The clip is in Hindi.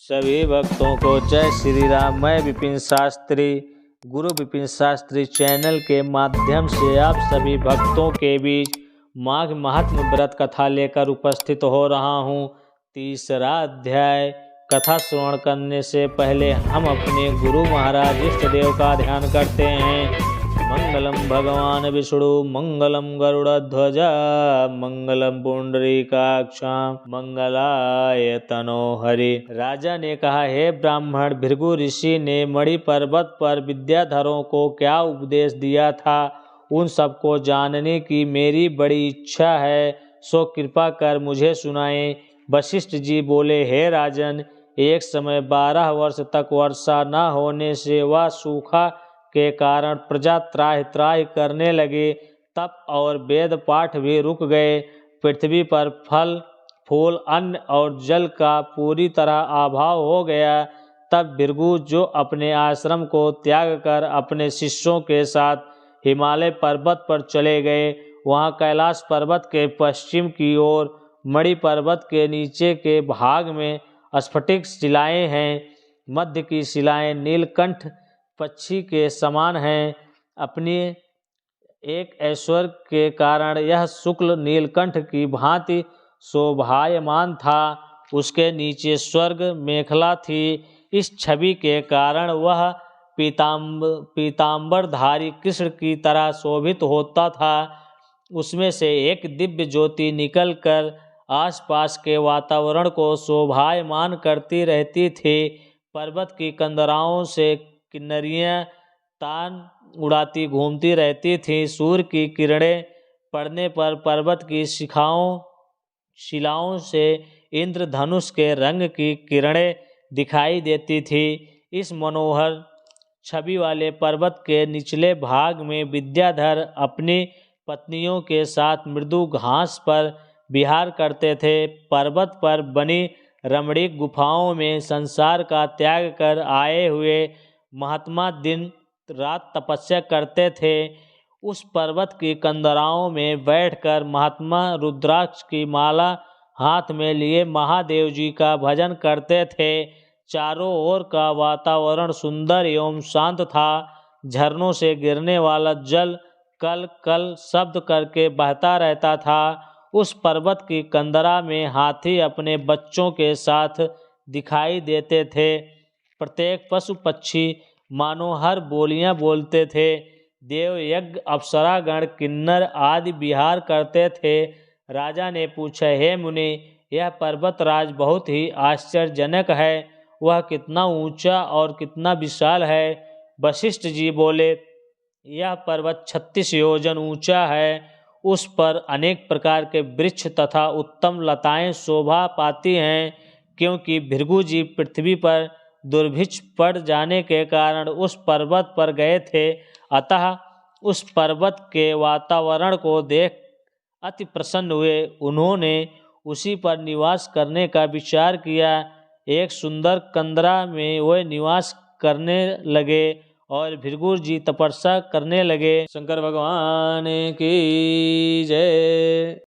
सभी भक्तों को जय श्री राम। मैं विपिन शास्त्री गुरु विपिन शास्त्री चैनल के माध्यम से आप सभी भक्तों के बीच माघ महात्म्य व्रत कथा लेकर उपस्थित हो रहा हूँ। तीसरा अध्याय। कथा श्रवण करने से पहले हम अपने गुरु महाराज इष्ट देव का ध्यान करते हैं। मंगलम भगवान विष्णु मंगलम गरुड़ध्वज मंगलम पुंडरीकाक्षां मंगलाय तनो हरि। राजा ने कहा, हे ब्राह्मण, भृगु ऋषि ने मणि पर्वत पर विद्याधरों को क्या उपदेश दिया था, उन सबको जानने की मेरी बड़ी इच्छा है, सो कृपा कर मुझे सुनाएं। वशिष्ठ जी बोले, हे राजन, एक समय 12 वर्ष तक वर्षा न होने से वह सूखा के कारण प्रजा त्राहि त्राहि करने लगे। तप और वेद पाठ भी रुक गए। पृथ्वी पर फल फूल अन्न और जल का पूरी तरह अभाव हो गया। तब भृगु, जो अपने आश्रम को त्याग कर अपने शिष्यों के साथ हिमालय पर्वत पर चले गए। वहाँ कैलाश पर्वत के पश्चिम की ओर मणि पर्वत के नीचे के भाग में स्फटिक शिलाएं हैं। मध्य की शिलाएं नीलकंठ पक्षी के समान हैं। अपनी एक ऐश्वर्य के कारण यह शुक्ल नीलकंठ की भांति शोभायमान था। उसके नीचे स्वर्ग मेखला थी। इस छवि के कारण वह पीतांबरधारी कृष्ण की तरह शोभित होता था। उसमें से एक दिव्य ज्योति निकलकर आसपास के वातावरण को शोभायमान करती रहती थी। पर्वत की कंदराओं से किन्नरियां तान उड़ाती घूमती रहती थीं। सूर्य की किरणें पड़ने पर पर्वत की शिलाओं से इंद्रधनुष के रंग की किरणें दिखाई देती थी। इस मनोहर छवि वाले पर्वत के निचले भाग में विद्याधर अपनी पत्नियों के साथ मृदु घास पर विहार करते थे। पर्वत पर बनी रमणीक गुफाओं में संसार का त्याग कर आए हुए महात्मा दिन रात तपस्या करते थे। उस पर्वत की कंदराओं में बैठकर महात्मा रुद्राक्ष की माला हाथ में लिए महादेव जी का भजन करते थे। चारों ओर का वातावरण सुंदर एवं शांत था। झरनों से गिरने वाला जल कल कल शब्द करके बहता रहता था। उस पर्वत की कंदरा में हाथी अपने बच्चों के साथ दिखाई देते थे। प्रत्येक पशु पक्षी मानो हर बोलियां बोलते थे। देव यज्ञ अप्सरागण किन्नर आदि विहार करते थे। राजा ने पूछा, हे मुनि, यह पर्वतराज बहुत ही आश्चर्यजनक है। वह कितना ऊंचा और कितना विशाल है। वशिष्ठ जी बोले, यह पर्वत 36 योजन ऊंचा है। उस पर अनेक प्रकार के वृक्ष तथा उत्तम लताएं शोभा पाती हैं। क्योंकि भृगु जी पृथ्वी पर दुर्भिक्ष पड़ जाने के कारण उस पर्वत पर गए थे, अतः उस पर्वत के वातावरण को देख अति प्रसन्न हुए। उन्होंने उसी पर निवास करने का विचार किया। एक सुंदर कंदरा में वे निवास करने लगे और भृगु जी तपस्या करने लगे। शंकर भगवान की जय।